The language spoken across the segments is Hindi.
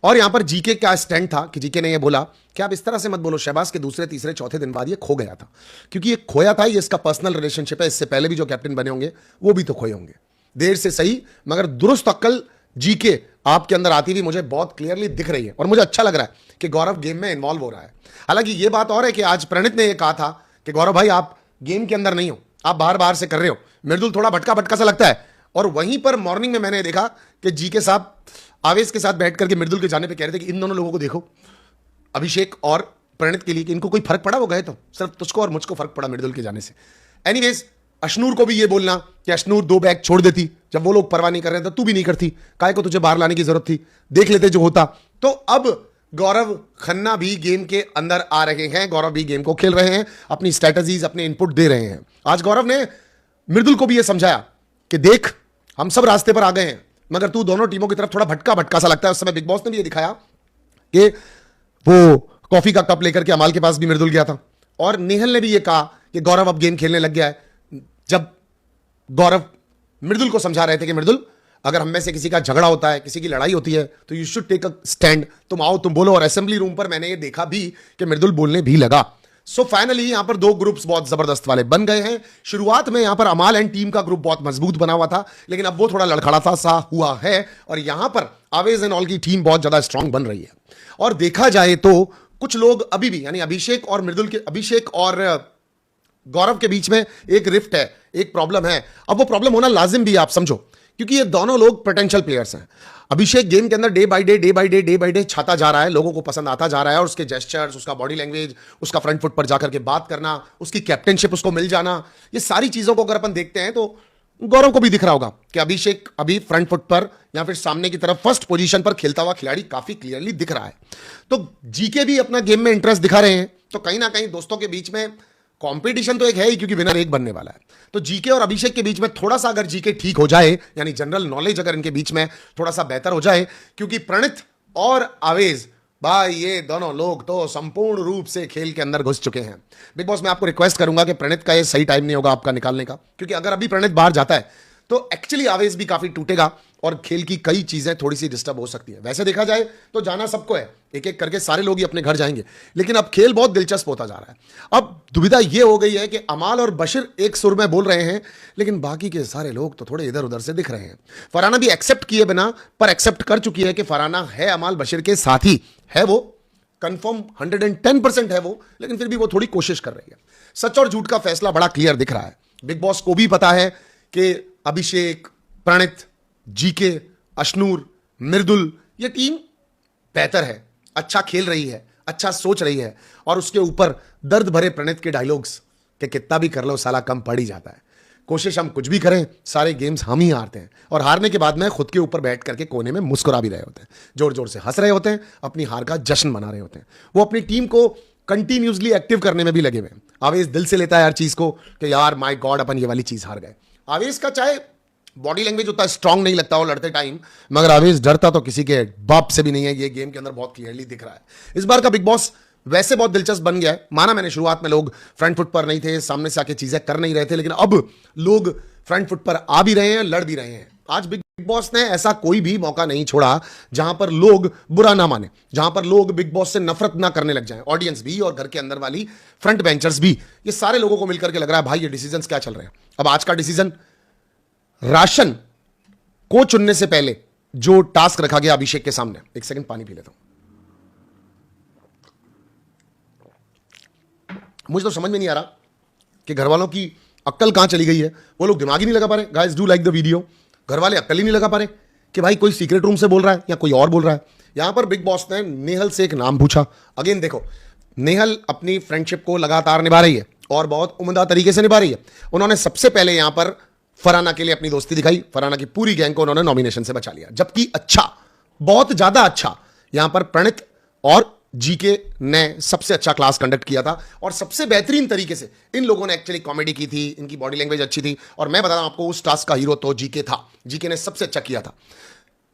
और यहां पर जीके का स्टैंड था कि जीके ने यह बोला कि आप इस तरह से मत बोलो, शहबाज के दूसरे तीसरे चौथे दिन बाद ये खो गया था, क्योंकि ये खोया था, ये इसका पर्सनल रिलेशनशिप है, इससे पहले भी जो कैप्टन बने होंगे वो भी तो खोए होंगे, देर से सही मगर दुरुस्त अक्ल जीके आपके अंदर आती हुई मुझे बहुत क्लियरली दिख रही है। और मुझे अच्छा लग रहा है कि गौरव गेम में इन्वॉल्व हो रहा है। हालांकि ये बात और है कि आज प्रणीत ने यह कहा था कि गौरव भाई आप गेम के अंदर नहीं हो, आप बाहर बाहर से कर रहे हो, मृदुल थोड़ा भटका भटका सा लगता है। और वहीं पर मॉर्निंग में मैंने देखा कि जीके साहब आवेश के साथ बैठ करके मृदुल के जाने पे कह रहे थे कि इन दोनों लोगों को देखो, अभिषेक और प्रणीत के लिए, कि इनको कोई फर्क पड़ा, वो गए तो सिर्फ तुझको और मुझको फर्क पड़ा मृदुल के जाने से। एनीवेज अशनूर को भी ये बोलना कि अशनूर 2 बैग छोड़ देती, जब वो लोग परवाह नहीं कर रहे थे तू भी नहीं करती, काहे को तुझे बाहर लाने की जरूरत थी, देख लेते जो होता। तो अब गौरव खन्ना भी गेम के अंदर आ रहे हैं, गौरव भी गेम को खेल रहे हैं, अपनी स्ट्रैटेजीज अपने इनपुट दे रहे हैं। आज गौरव ने मृदुल को भी यह समझाया कि देख हम सब रास्ते पर आ गए हैं, मगर तू दोनों टीमों की तरफ थोड़ा भटका भटका सा लगता है। उस समय बिग बॉस ने भी ये दिखाया कि वो कॉफी का कप लेकर के अमाल के पास भी मृदुल गया था, और नेहल ने भी ये कहा कि गौरव अब गेम खेलने लग गया है। जब गौरव मृदुल को समझा रहे थे कि मृदुल अगर हम में से किसी का झगड़ा होता है, किसी की लड़ाई होती है, तो you should take a stand, तुम आओ तुम बोलो। और असेंबली रूम पर मैंने ये देखा भी कि मृदुल बोलने भी लगा। सो फाइनली यहां पर 2 ग्रुप्स बहुत जबरदस्त वाले बन गए हैं। शुरुआत में यहां पर अमाल एंड टीम का ग्रुप बहुत मजबूत बना हुआ था, लेकिन अब वो थोड़ा लड़खड़ाता सा हुआ है, और यहां पर आवेज एंड ऑल की टीम बहुत ज्यादा स्ट्रांग बन रही है। और देखा जाए तो कुछ लोग अभी भी, यानी अभिषेक और गौरव के बीच में एक रिफ्ट है, एक प्रॉब्लम है। अब वो प्रॉब्लम होना लाजिम भी है, आप समझो, क्योंकि ये दोनों लोग पोटेंशियल प्लेयर्स हैं। अभिषेक गेम के अंदर डे बाय डे छाता जा रहा है, लोगों को पसंद आता जा रहा है, और उसके जेस्चर्स, उसका बॉडी लैंग्वेज, उसका फ्रंट फुट पर जाकर के बात करना, उसकी कैप्टनशिप उसको मिल जाना, ये सारी चीजों को अगर अपन देखते हैं तो गौरव को भी दिख रहा होगा कि अभिषेक अभी फ्रंट फुट पर या फिर सामने की तरफ फर्स्ट पोजीशन पर खेलता हुआ खिलाड़ी काफी क्लियरली दिख रहा है। तो जीके भी अपना गेम में इंटरेस्ट दिखा रहे हैं। तो कहीं ना कहीं दोस्तों के बीच में कंपटीशन तो एक है ही, क्योंकि विनर एक बनने वाला है। तो जीके और अभिषेक के बीच में थोड़ा सा अगर जीके ठीक हो जाए, यानी जनरल नॉलेज अगर इनके बीच में थोड़ा सा बेहतर हो जाए, क्योंकि प्रणीत और आवेज भाई ये दोनों लोग तो संपूर्ण रूप से खेल के अंदर घुस चुके हैं। बिग बॉस मैं आपको रिक्वेस्ट करूंगा कि प्रणीत का ये सही टाइम नहीं होगा आपका निकालने का, क्योंकि अगर अभी प्रणीत बाहर जाता है तो एक्चुअली आवेज भी काफी टूटेगा और खेल की कई चीजें थोड़ी सी डिस्टर्ब हो सकती है। वैसे देखा जाए तो जाना सबको है, एक एक करके सारे लोग ही अपने घर जाएंगे, लेकिन अब खेल बहुत दिलचस्प होता जा रहा है। अब दुविधा यह हो गई है कि अमाल और बशीर एक सुर में बोल रहे हैं, लेकिन बाकी के सारे लोग तो थोड़े इधर उधर से दिख रहे हैं। फरहाना भी एक्सेप्ट किए बिना पर एक्सेप्ट कर चुकी है कि फरहाना है अमाल बशीर के साथी है, वो कंफर्म 110% है वो, लेकिन फिर भी वो थोड़ी कोशिश कर रही है। सच और झूठ का फैसला बड़ा क्लियर दिख रहा है। बिग बॉस को भी पता है कि अभिषेक, प्रणीत, जीके, अशनूर, मृदुल, ये टीम बेहतर है, अच्छा खेल रही है, अच्छा सोच रही है, और उसके ऊपर दर्द भरे प्रणीत के डायलॉग्स कि कितना भी कर लो साला कम पड़ ही जाता है, कोशिश हम कुछ भी करें सारे गेम्स हम ही हारते हैं, और हारने के बाद में खुद के ऊपर बैठ करके कोने में मुस्कुरा भी रहे होते हैं, जोर जोर से हंस रहे होते हैं, अपनी हार का जश्न मना रहे होते हैं। वो अपनी टीम को कंटिन्यूसली एक्टिव करने में भी लगे हुए हैं। आवेश दिल से लेता है हर चीज को कि यार माय गॉड अपन ये वाली चीज हार गए। आवेश का चाहे बॉडी लैंग्वेज उतना स्ट्रांग नहीं लगता हो लड़ते टाइम, मगर आवेश डरता तो किसी के बाप से भी नहीं है, ये गेम के अंदर बहुत क्लियरली दिख रहा है। इस बार का बिग बॉस वैसे बहुत दिलचस्प बन गया है। माना मैंने शुरुआत में लोग फ्रंट फुट पर नहीं थे, सामने से आके चीजें कर नहीं रहे थे, लेकिन अब लोग फ्रंट फुट पर आ भी रहे हैं, लड़ भी रहे हैं। आज बिग बॉस ने ऐसा कोई भी मौका नहीं छोड़ा जहां पर लोग बुरा ना माने, जहां पर लोग बिग बॉस से नफरत ना करने लग जाएं। ऑडियंस भी और घर के अंदर वाली फ्रंट बेंचर्स भी, ये सारे लोगों को मिलकर के लग रहा है भाई ये डिसीजंस क्या चल रहे हैं। अब आज का डिसीजन, राशन को चुनने से पहले जो टास्क रखा गया अभिषेक के सामने, एक सेकंड पानी पी लेता हूं। मुझे तो समझ में नहीं आ रहा कि घर वालों की अक्ल कहां चली गई है। वो लोग दिमाग ही नहीं लगा पा रहे। Guys do like the video. घर वाले अक्ल ही नहीं लगा पा रहे कि भाई कोई सीक्रेट रूम से बोल रहा है या कोई और बोल रहा है। यहां पर बिग बॉस ने नेहल से एक नाम पूछा। अगेन देखो, नेहल अपनी फ्रेंडशिप को लगातार निभा रही है और बहुत उम्दा तरीके से निभा रही है। उन्होंने सबसे पहले यहां पर फरहाना के लिए अपनी दोस्ती दिखाई। फरहाना की पूरी गैंग को उन्होंने नॉमिनेशन से बचा लिया, जबकि अच्छा, बहुत ज्यादा अच्छा यहां पर प्रणीत और जीके ने सबसे अच्छा क्लास कंडक्ट किया था और सबसे बेहतरीन तरीके से इन लोगों ने एक्चुअली कॉमेडी की थी। इनकी बॉडी लैंग्वेज अच्छी थी और मैं बता रहा हूं आपको, उस टास्क का हीरो तो जीके था। जीके ने सबसे अच्छा किया था।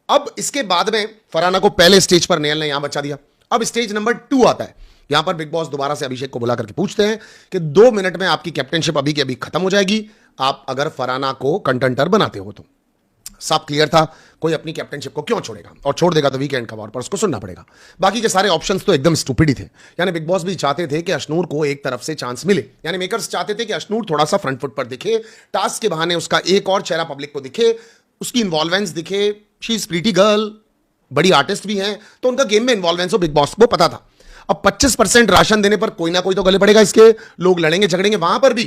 अब इसके बाद में फरहाना को पहले स्टेज पर नेहल ने यहां बचा दिया। अब स्टेज नंबर 2 आता है। यहां पर बिग बॉस दोबारा से अभिषेक को बुला करके पूछते हैं कि 2 मिनट में आपकी कैप्टनशिप अभी की अभी खत्म हो जाएगी, आप अगर फरहाना को कंटेंटर बनाते हो तो। सब क्लियर था, कोई अपनी कैप्टनशिप को क्यों छोड़ेगा, और छोड़ देगा तो वीकेंड का वॉर पर उसको सुनना पड़ेगा। बाकी के सारे ऑप्शंस तो एकदम स्टूपिड ही थे। यानी बिग बॉस भी चाहते थे कि अशनूर को एक तरफ से चांस मिले, यानी मेकर्स चाहते थे कि अशनूर थोड़ा सा फ्रंट फुट पर दिखे, टास्क के बहाने उसका एक और चेहरा पब्लिक को दिखे, उसकी इन्वॉल्वेंस दिखे। शी इज प्रीटी गर्ल, बड़ी आर्टिस्ट भी हैं, तो उनका गेम में इन्वॉल्वेंस हो बिग बॉस को पता था। अब 25% राशन देने पर कोई ना कोई तो गले पड़ेगा, इसके लोग लड़ेंगे झगड़ेंगे। वहां पर भी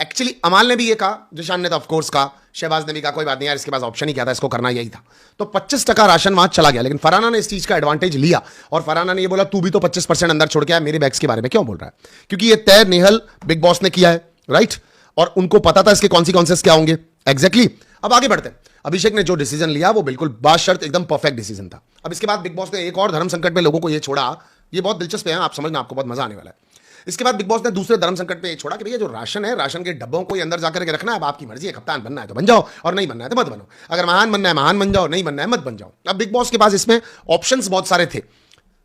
एक्चुअली अमाल ने भी ये कहा, जिशान ने तो ऑफकोर्स कहा, शहबाज ने भी कहा कोई बात नहीं यार, इसके पास ऑप्शन ही क्या था, इसको करना यही था। तो 25% राशन वहां चला गया, लेकिन फरहाना ने इस चीज का एडवांटेज लिया और फरहाना ने ये बोला तू भी तो 25% अंदर छोड़ के आया, मेरे बैग्स के बारे में क्यों बोल रहा है, क्योंकि ये तय नेहल बिग बॉस ने किया है, राइट, और उनको पता था इसके कॉन्सिक्वेंसेस क्या होंगे। एग्जैक्टली। अब आगे बढ़ते हैं। अभिषेक ने जो डिसीजन लिया वो बिल्कुल बाशर्त एकदम परफेक्ट डिसीजन था। अब इसके बाद बिग बॉस ने एक और धर्म संकट में लोगों को ये छोड़ा, ये बहुत दिलचस्प है, आप समझना, आपको बहुत मजा आने वाला है। इसके बाद बिग बॉस ने दूसरे धर्म संकट पे छोड़ा कि भैया जो राशन है, राशन के डब्बों को अंदर जाकर के रखना है, अब आपकी मर्जी है, कप्तान बनना है तो बन जाओ और नहीं बनना है तो मत बनो, अगर महान बनना है महान बन जाओ, नहीं बनना है मत बन जाओ। अब बिग बॉस के पास इसमें ऑप्शंस बहुत सारे थे।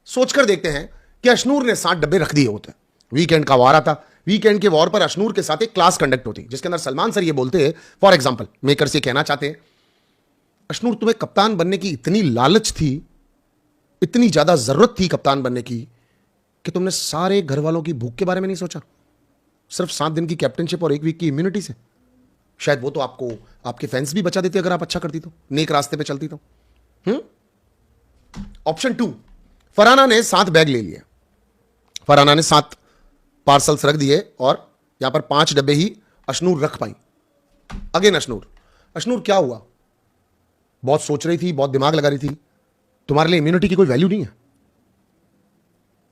सोचकर देखते हैं कि अशनूर ने 7 डब्बे रख दिए होते, वीकेंड का वॉर आता, वीकेंड के वॉर पर अशनूर के साथ एक क्लास कंडक्ट होती जिसके अंदर सलमान सर ये बोलते हैं, फॉर एग्जाम्पल मेकर्स ये कहना चाहते हैं, अशनूर तुम्हें कप्तान बनने की इतनी लालच थी, इतनी ज्यादा जरूरत थी कप्तान बनने की, कि तुमने सारे घर वालों की भूख के बारे में नहीं सोचा, सिर्फ 7 दिन की कैप्टनशिप और 1 वीक की इम्यूनिटी से। शायद वो तो आपको आपके फैंस भी बचा देते अगर आप अच्छा करती तो, नेक रास्ते पे चलती तो। ऑप्शन 2, फरहाना ने 7 बैग ले लिए, फरहाना ने 7 पार्सल्स रख दिए और यहां पर 5 डब्बे ही अशनूर रख पाई। अगेन अशनूर क्या हुआ, बहुत सोच रही थी, बहुत दिमाग लगा रही थी, तुम्हारे लिए इम्यूनिटी की कोई वैल्यू नहीं है,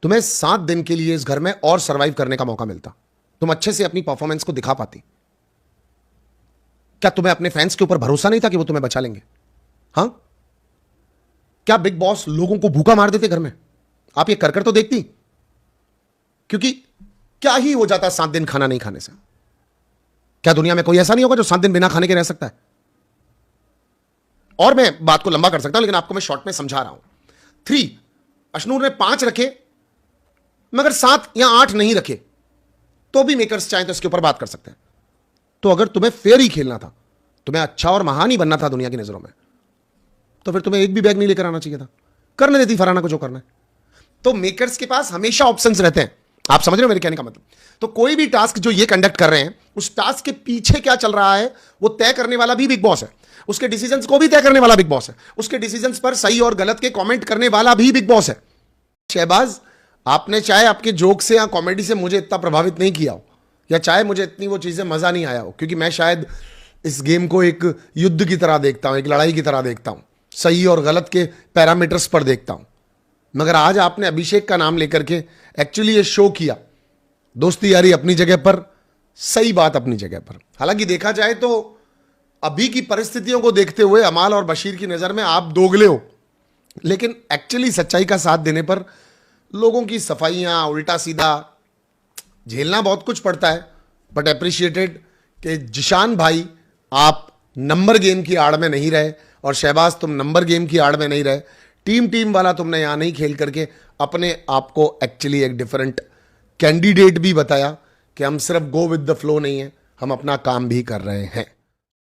तुम्हें 7 दिन के लिए इस घर में और सरवाइव करने का मौका मिलता, तुम अच्छे से अपनी परफॉर्मेंस को दिखा पाती। क्या तुम्हें अपने फैंस के ऊपर भरोसा नहीं था कि वो तुम्हें बचा लेंगे? हां, क्या बिग बॉस लोगों को भूखा मार देते घर में? आप ये कर तो देखती, क्योंकि क्या ही हो जाता 7 दिन खाना नहीं खाने से? क्या दुनिया में कोई ऐसा नहीं होगा जो 7 दिन बिना खाने के रह सकता है? और मैं बात को लंबा कर सकता हूं, लेकिन आपको मैं शॉर्ट में समझा रहा हूं। 3, अशनूर ने 5 रखे, मगर 7 या 8 नहीं रखे, तो भी मेकर्स चाहें तो इसके ऊपर बात कर सकते हैं। तो अगर तुम्हें फेयर ही खेलना था, तुम्हें अच्छा और महान ही बनना था दुनिया की नजरों में, तो फिर तुम्हें एक भी बैग नहीं लेकर आना चाहिए था, करने देती फरहाना को जो करना है। तो मेकर्स के पास हमेशा ऑप्शंस रहते हैं, आप समझ रहे हो मेरे कहने का मतलब। तो कोई भी टास्क जो ये कंडक्ट कर रहे हैं, उस टास्क के पीछे क्या चल रहा है वो तय करने वाला भी बिग बॉस है, उसके डिसीजंस को भी तय करने वाला बिग बॉस है, उसके डिसीजंस पर सही और गलत के कमेंट करने वाला भी बिग बॉस है। शहबाज, आपने चाहे आपके जोक से या कॉमेडी से मुझे इतना प्रभावित नहीं किया हो, या चाहे मुझे इतनी वो चीज़ें मज़ा नहीं आया हो, क्योंकि मैं शायद इस गेम को एक युद्ध की तरह देखता हूँ, एक लड़ाई की तरह देखता हूँ, सही और गलत के पैरामीटर्स पर देखता हूँ। मगर आज आपने अभिषेक का नाम लेकर के एक्चुअली ये शो किया, दोस्ती यारी अपनी जगह पर, सही बात अपनी जगह पर। हालांकि देखा जाए तो अभी की परिस्थितियों को देखते हुए अमाल और बशीर की नज़र में आप दोगले हो, लेकिन एक्चुअली सच्चाई का साथ देने पर लोगों की सफाइयाँ उल्टा सीधा झेलना बहुत कुछ पड़ता है। बट अप्रिशिएटेड कि जिशान भाई आप नंबर गेम की आड़ में नहीं रहे, और शहबाज तुम नंबर गेम की आड़ में नहीं रहे, टीम वाला तुमने यहाँ नहीं खेल करके अपने आप को एक्चुअली एक डिफरेंट कैंडिडेट भी बताया कि हम सिर्फ गो विद द फ्लो नहीं है, हम अपना काम भी कर रहे हैं।